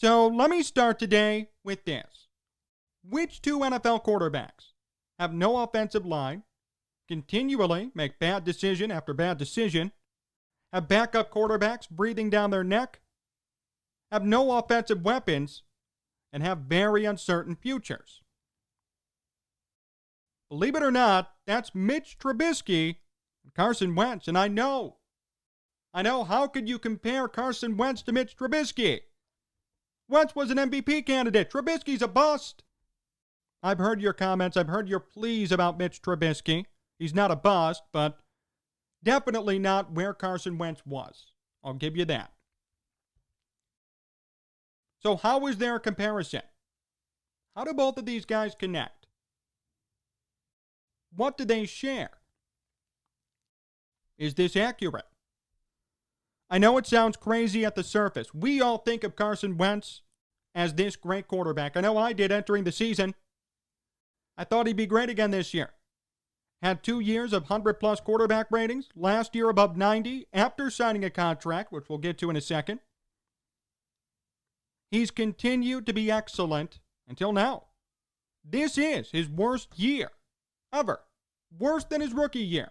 So let me start today with this. Which two NFL quarterbacks have no offensive line, continually make bad decision after bad decision, have backup quarterbacks breathing down their neck, have no offensive weapons, and have very uncertain futures? Believe it or not, that's Mitch Trubisky and Carson Wentz. And I know, how could you compare Carson Wentz to Mitch Trubisky? Wentz was an MVP candidate. Trubisky's a bust. I've heard your comments. I've heard your pleas about Mitch Trubisky. He's not a bust, but definitely not where Carson Wentz was. I'll give you that. So how is there a comparison? How do both of these guys connect? What do they share? Is this accurate? I know it sounds crazy at the surface. We all think of Carson Wentz as this great quarterback. I know I did entering the season. I thought he'd be great again this year. Had 2 years of 100-plus quarterback ratings. Last year above 90 after signing a contract, which we'll get to in a second. He's continued to be excellent until now. This is his worst year ever. Worse than his rookie year,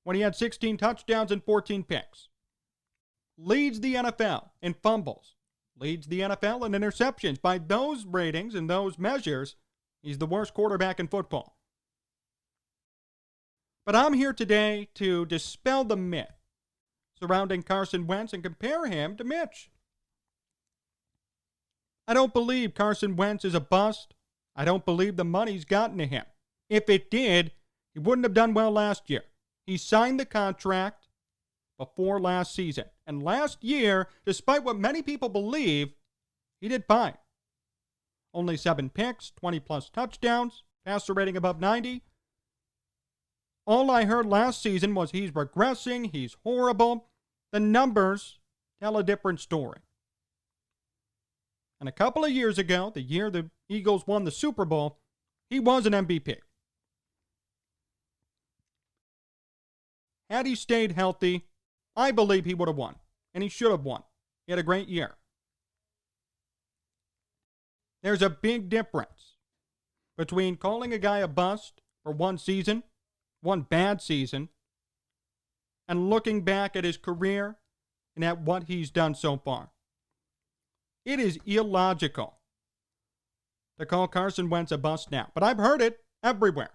when he had 16 touchdowns and 14 picks. Leads the NFL in fumbles. Leads the NFL in interceptions. By those ratings and those measures, he's the worst quarterback in football. But I'm here today to dispel the myth surrounding Carson Wentz and compare him to Mitch. I don't believe Carson Wentz is a bust. I don't believe the money's gotten to him. If it did, he wouldn't have done well last year. He signed the contract before last season. And last year, despite what many people believe, he did fine. Only 7 picks, 20-plus touchdowns, passer rating above 90. All I heard last season was he's regressing, he's horrible. The numbers tell a different story. And a couple of years ago, the year the Eagles won the Super Bowl, he was an MVP. Had he stayed healthy, I believe he would have won. And he should have won. He had a great year. There's a big difference between calling a guy a bust for one season, one bad season, and looking back at his career and at what he's done so far. It is illogical to call Carson Wentz a bust now. But I've heard it everywhere.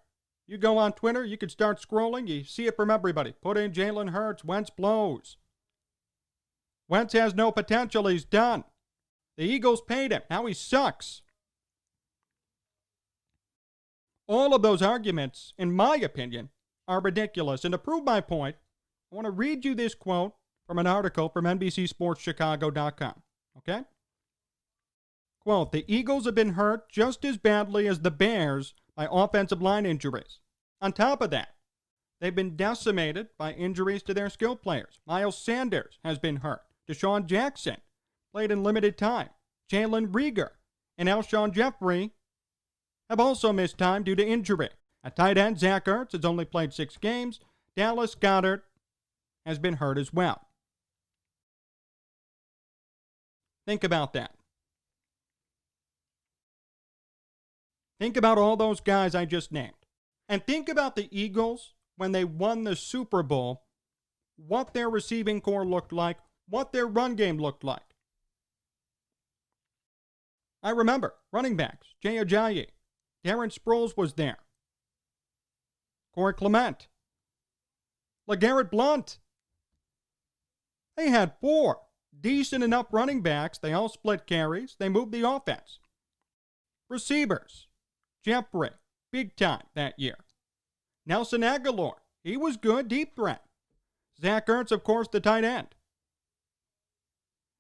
You go on Twitter, you can start scrolling, you see it from everybody. Put in Jalen Hurts, Wentz blows. Wentz has no potential, he's done. The Eagles paid him, now he sucks. All of those arguments, in my opinion, are ridiculous. And to prove my point, I want to read you this quote from an article from NBCSportsChicago.com. Okay? Quote, "The Eagles have been hurt just as badly as the Bears by offensive line injuries. On top of that, they've been decimated by injuries to their skill players. Miles Sanders has been hurt. Deshaun Jackson played in limited time. Jalen Reagor and Alshon Jeffrey have also missed time due to injury. At tight end, Zach Ertz has only played 6 games. Dallas Goedert has been hurt as well." Think about that. Think about all those guys I just named. And think about the Eagles when they won the Super Bowl, what their receiving core looked like, what their run game looked like. I remember running backs, Jay Ajayi, Darren Sproles was there, Corey Clement, LeGarrette Blount. They had 4 decent enough running backs. They all split carries. They moved the offense. Receivers, Jeffrey, big time that year. Nelson Aguilar, he was good, deep threat. Zach Ertz, of course, the tight end.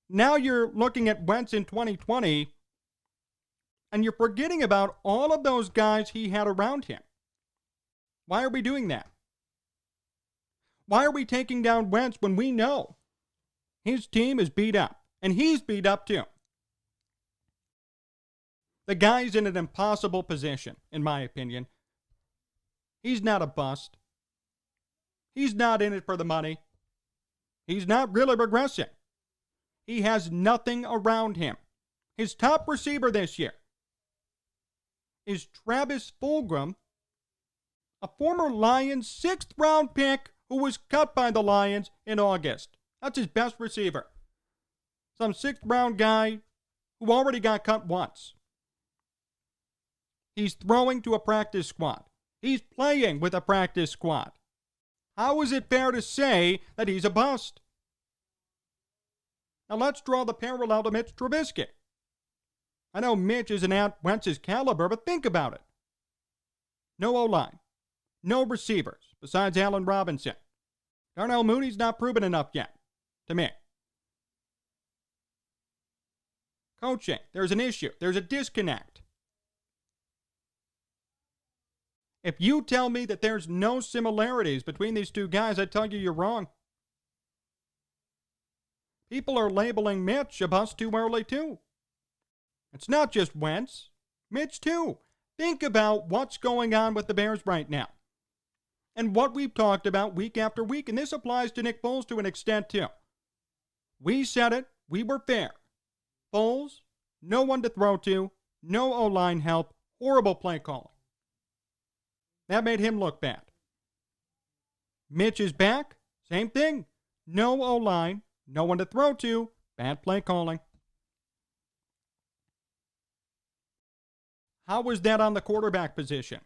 Now you're looking at Wentz in 2020, and you're forgetting about all of those guys he had around him. Why are we doing that? Why are we taking down Wentz when we know his team is beat up, and he's beat up too? The guy's in an impossible position, in my opinion. He's not a bust. He's not in it for the money. He's not really regressing. He has nothing around him. His top receiver this year is Travis Fulgham, a former Lions 6th round pick who was cut by the Lions in August. That's his best receiver. Some 6th round guy who already got cut once. He's throwing to a practice squad. He's playing with a practice squad. How is it fair to say that he's a bust? Now let's draw the parallel to Mitch Trubisky. I know Mitch isn't at Wentz's caliber, but think about it. No O-line. No receivers besides Allen Robinson. Darnell Mooney's not proven enough yet, to me. Coaching, there's an issue. There's a disconnect. If you tell me that there's no similarities between these two guys, I tell you you're wrong. People are labeling Mitch a bust too early, too. It's not just Wentz. Mitch, too. Think about what's going on with the Bears right now. And what we've talked about week after week, and this applies to Nick Foles to an extent, too. We said it. We were fair. Foles, no one to throw to, no O-line help, horrible play calling. That made him look bad. Mitch is back. Same thing. No O-line, no one to throw to, bad play calling. How was that on the quarterback position?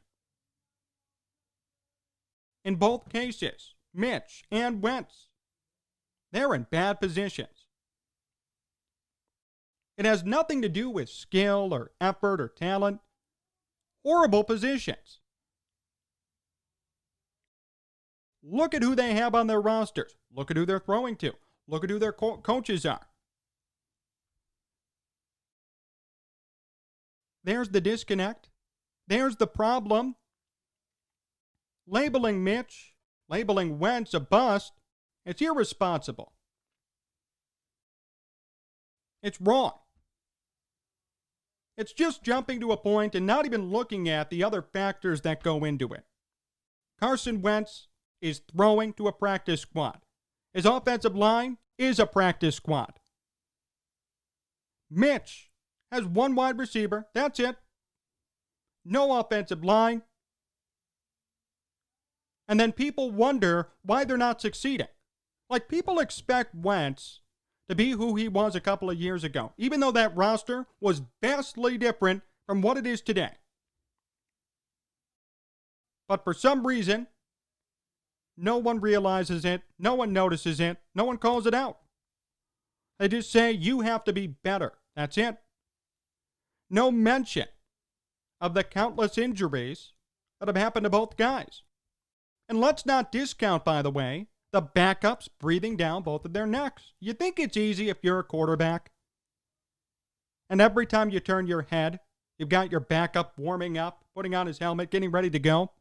In both cases, Mitch and Wentz, they're in bad positions. It has nothing to do with skill or effort or talent. Horrible positions. Look at who they have on their rosters. Look at who they're throwing to. Look at who their coaches are. There's the disconnect. There's the problem. Labeling Mitch, labeling Wentz a bust, it's irresponsible. It's wrong. It's just jumping to a point and not even looking at the other factors that go into it. Carson Wentz is throwing to a practice squad. His offensive line is a practice squad. Mitch has one wide receiver. That's it. No offensive line. And then people wonder why they're not succeeding. Like, people expect Wentz to be who he was a couple of years ago, even though that roster was vastly different from what it is today. But for some reason, no one realizes it, no one notices it, no one calls it out. They just say, you have to be better. That's it. No mention of the countless injuries that have happened to both guys. And let's not discount, by the way, the backups breathing down both of their necks. You think it's easy if you're a quarterback? And every time you turn your head, you've got your backup warming up, putting on his helmet, getting ready to go.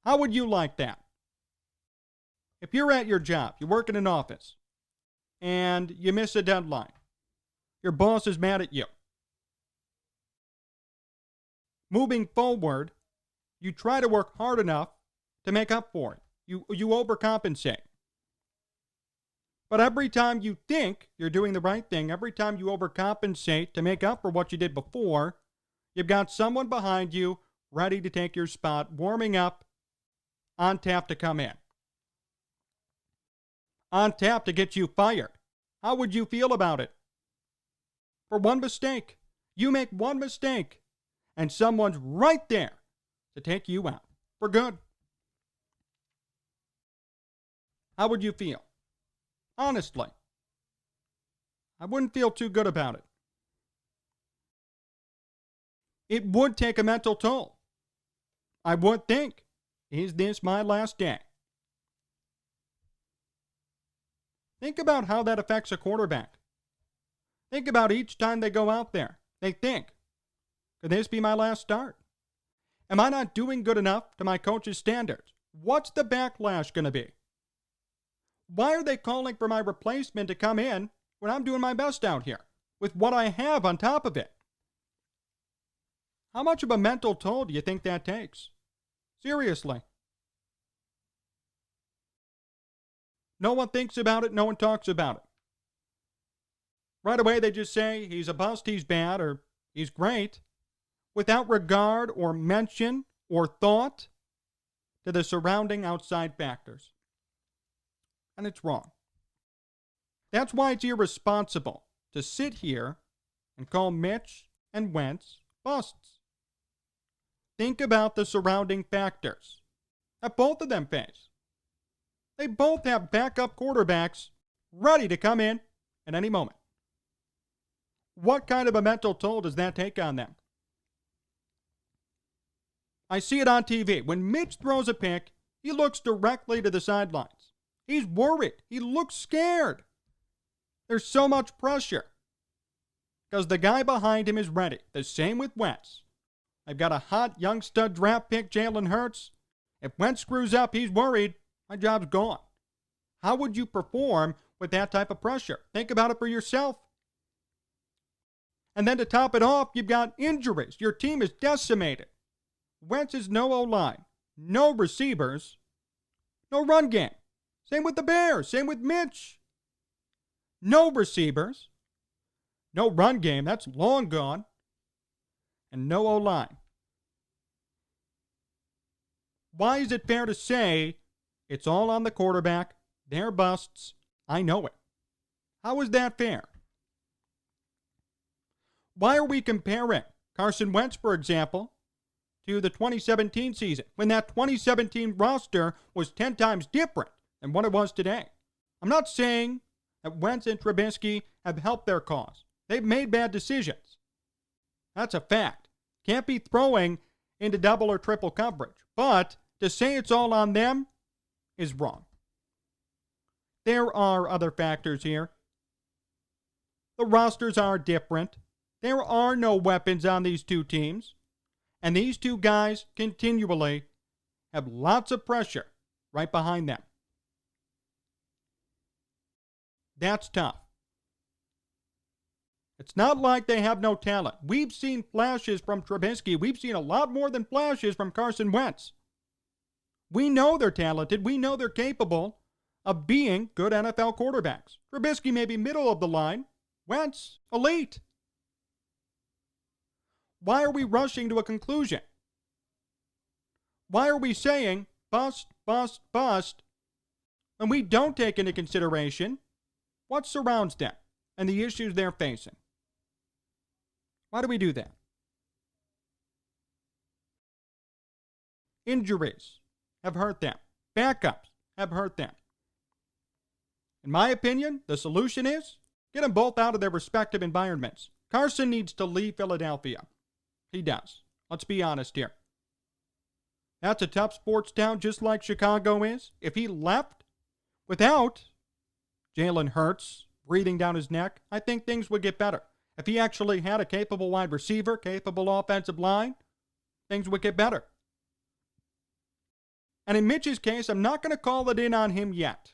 How would you like that? If you're at your job, you work in an office, and you miss a deadline, your boss is mad at you. Moving forward, you try to work hard enough to make up for it. You overcompensate. But every time you think you're doing the right thing, every time you overcompensate to make up for what you did before, you've got someone behind you ready to take your spot, warming up, on tap to come in. On tap to get you fired. How would you feel about it? For one mistake. You make one mistake, and someone's right there to take you out for good. How would you feel? Honestly, I wouldn't feel too good about it. It would take a mental toll. I would think, is this my last day? Think about how that affects a quarterback. Think about each time they go out there. They think, could this be my last start? Am I not doing good enough to my coach's standards? What's the backlash going to be? Why are they calling for my replacement to come in when I'm doing my best out here with what I have on top of it? How much of a mental toll do you think that takes? Seriously. No one thinks about it. No one talks about it. Right away, they just say he's a bust, he's bad, or he's great, without regard or mention or thought to the surrounding outside factors. And it's wrong. That's why it's irresponsible to sit here and call Mitch and Wentz busts. Think about the surrounding factors that both of them face. They both have backup quarterbacks ready to come in at any moment. What kind of a mental toll does that take on them? I see it on TV. When Mitch throws a pick, he looks directly to the sidelines. He's worried. He looks scared. There's so much pressure because the guy behind him is ready. The same with Wentz. I've got a hot young stud draft pick, Jalen Hurts. If Wentz screws up, he's worried. My job's gone. How would you perform with that type of pressure? Think about it for yourself. And then to top it off, you've got injuries. Your team is decimated. Wentz is no O-line, no receivers, no run game. Same with the Bears. Same with Mitch. No receivers, no run game. That's long gone. And no O-line. Why is it fair to say it's all on the quarterback? They're busts. I know it. How is that fair? Why are we comparing Carson Wentz, for example, to the 2017 season, when that 2017 roster was 10 times different than what it was today? I'm not saying that Wentz and Trubisky have helped their cause. They've made bad decisions. That's a fact. Can't be throwing into double or triple coverage. But to say it's all on them is wrong. There are other factors here. The rosters are different. There are no weapons on these two teams. And these two guys continually have lots of pressure right behind them. That's tough. It's not like they have no talent. We've seen flashes from Trubisky. We've seen a lot more than flashes from Carson Wentz. We know they're talented. We know they're capable of being good NFL quarterbacks. Trubisky may be middle of the line. Wentz, elite. Why are we rushing to a conclusion? Why are we saying bust, bust, bust, when we don't take into consideration what surrounds them and the issues they're facing? Why do we do that? Injuries have hurt them. Backups have hurt them. In my opinion, the solution is get them both out of their respective environments. Carson needs to leave Philadelphia. He does. Let's be honest here. That's a tough sports town, just like Chicago is. If he left without Jalen Hurts breathing down his neck, I think things would get better. If he actually had a capable wide receiver, capable offensive line, things would get better. And in Mitch's case, I'm not going to call it in on him yet.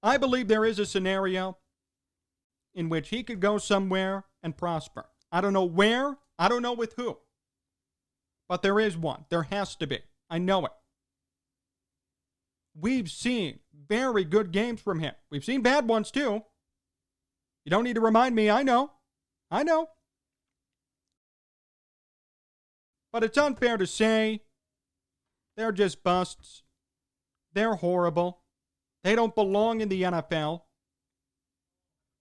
I believe there is a scenario in which he could go somewhere and prosper. I don't know where. I don't know with who. But there is one. There has to be. I know it. We've seen very good games from him. We've seen bad ones too. You don't need to remind me. I know. I know. But it's unfair to say they're just busts. They're horrible. They don't belong in the NFL.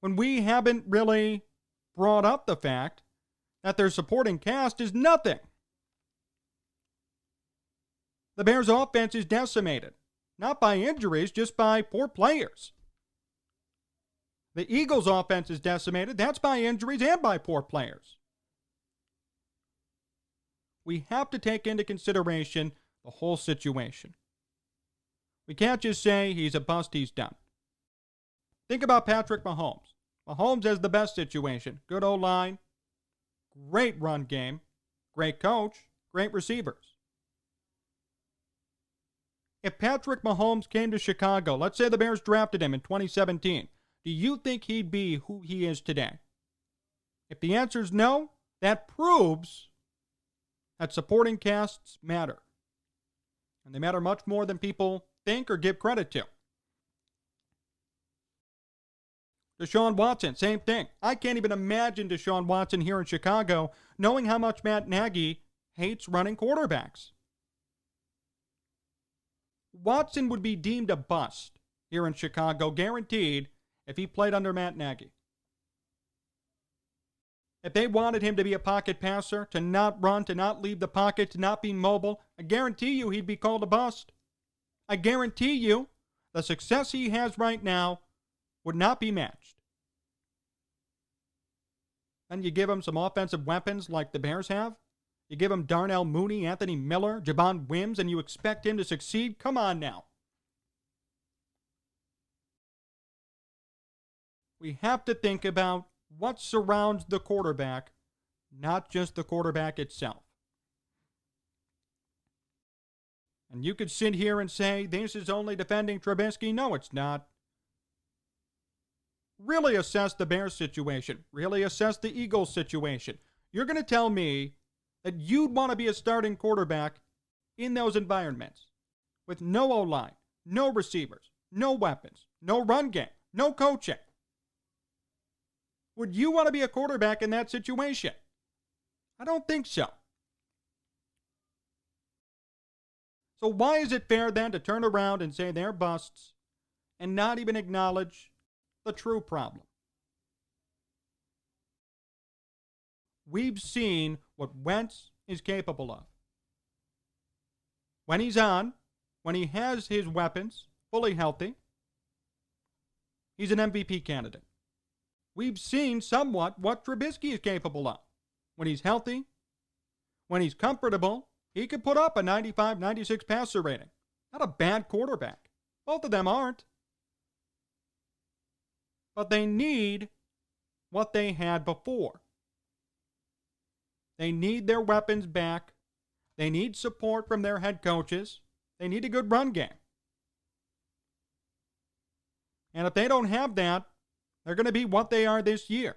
When we haven't really brought up the fact that their supporting cast is nothing. The Bears' offense is decimated, not by injuries, just by poor players. The Eagles' offense is decimated. That's by injuries and by poor players. We have to take into consideration the whole situation. We can't just say he's a bust, he's done. Think about Patrick Mahomes. Mahomes has the best situation. Good O-line, great run game, great coach, great receivers. If Patrick Mahomes came to Chicago, let's say the Bears drafted him in 2017, do you think he'd be who he is today? If the answer is no, that proves that supporting casts matter. And they matter much more than people think or give credit to. Deshaun Watson, same thing. I can't even imagine Deshaun Watson here in Chicago, knowing how much Matt Nagy hates running quarterbacks. Watson would be deemed a bust here in Chicago, guaranteed, if he played under Matt Nagy. If they wanted him to be a pocket passer, to not run, to not leave the pocket, to not be mobile, I guarantee you he'd be called a bust. I guarantee you the success he has right now would not be matched. And you give him some offensive weapons like the Bears have? You give him Darnell Mooney, Anthony Miller, Javon Wims, and you expect him to succeed? Come on now. We have to think about what surrounds the quarterback, not just the quarterback itself. And you could sit here and say, this is only defending Trubisky. No, it's not. Really assess the Bears situation. Really assess the Eagles situation. You're going to tell me that you'd want to be a starting quarterback in those environments with no O-line, no receivers, no weapons, no run game, no coaching. Would you want to be a quarterback in that situation? I don't think so. So why is it fair then to turn around and say they're busts and not even acknowledge the true problem? We've seen what Wentz is capable of. When he's on, when he has his weapons fully healthy, he's an MVP candidate. We've seen somewhat what Trubisky is capable of. When he's healthy, when he's comfortable, he could put up a 95, 96 passer rating. Not a bad quarterback. Both of them aren't. But they need what they had before. They need their weapons back. They need support from their head coaches. They need a good run game. And if they don't have that, they're going to be what they are this year.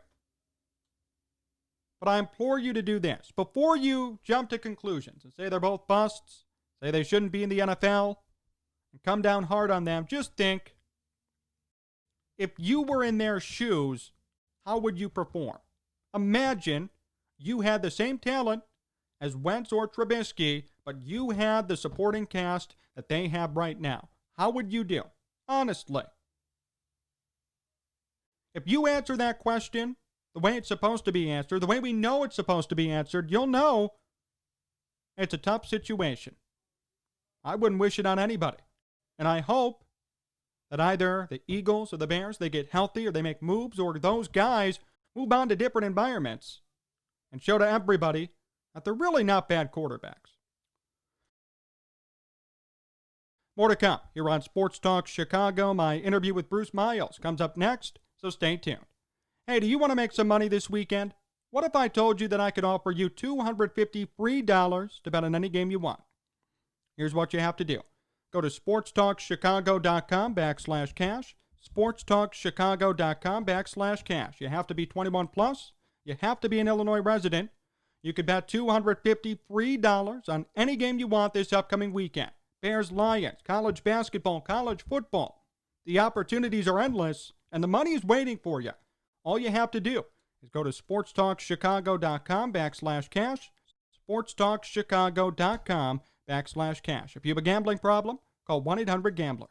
But I implore you to do this. Before you jump to conclusions and say they're both busts, say they shouldn't be in the NFL, and come down hard on them, just think, if you were in their shoes, how would you perform? Imagine you had the same talent as Wentz or Trubisky, but you had the supporting cast that they have right now. How would you do? Honestly. If you answer that question the way it's supposed to be answered, the way we know it's supposed to be answered, you'll know it's a tough situation. I wouldn't wish it on anybody. And I hope that either the Eagles or the Bears, they get healthy or they make moves, or those guys move on to different environments and show to everybody that they're really not bad quarterbacks. More to come here on Sports Talk Chicago. My interview with Bruce Miles comes up next, so stay tuned. Hey, do you want to make some money this weekend? What if I told you that I could offer you $250 free to bet on any game you want? Here's what you have to do. Go to sportstalkchicago.com/cash, sportstalkchicago.com/cash. You have to be 21 plus. You have to be an Illinois resident. You could bet $250 free on any game you want this upcoming weekend. Bears, Lions, college basketball, college football. The opportunities are endless, and the money is waiting for you. All you have to do is go to sportstalkchicago.com/cash, sportstalkchicago.com/cash. If you have a gambling problem, call 1-800-GAMBLER.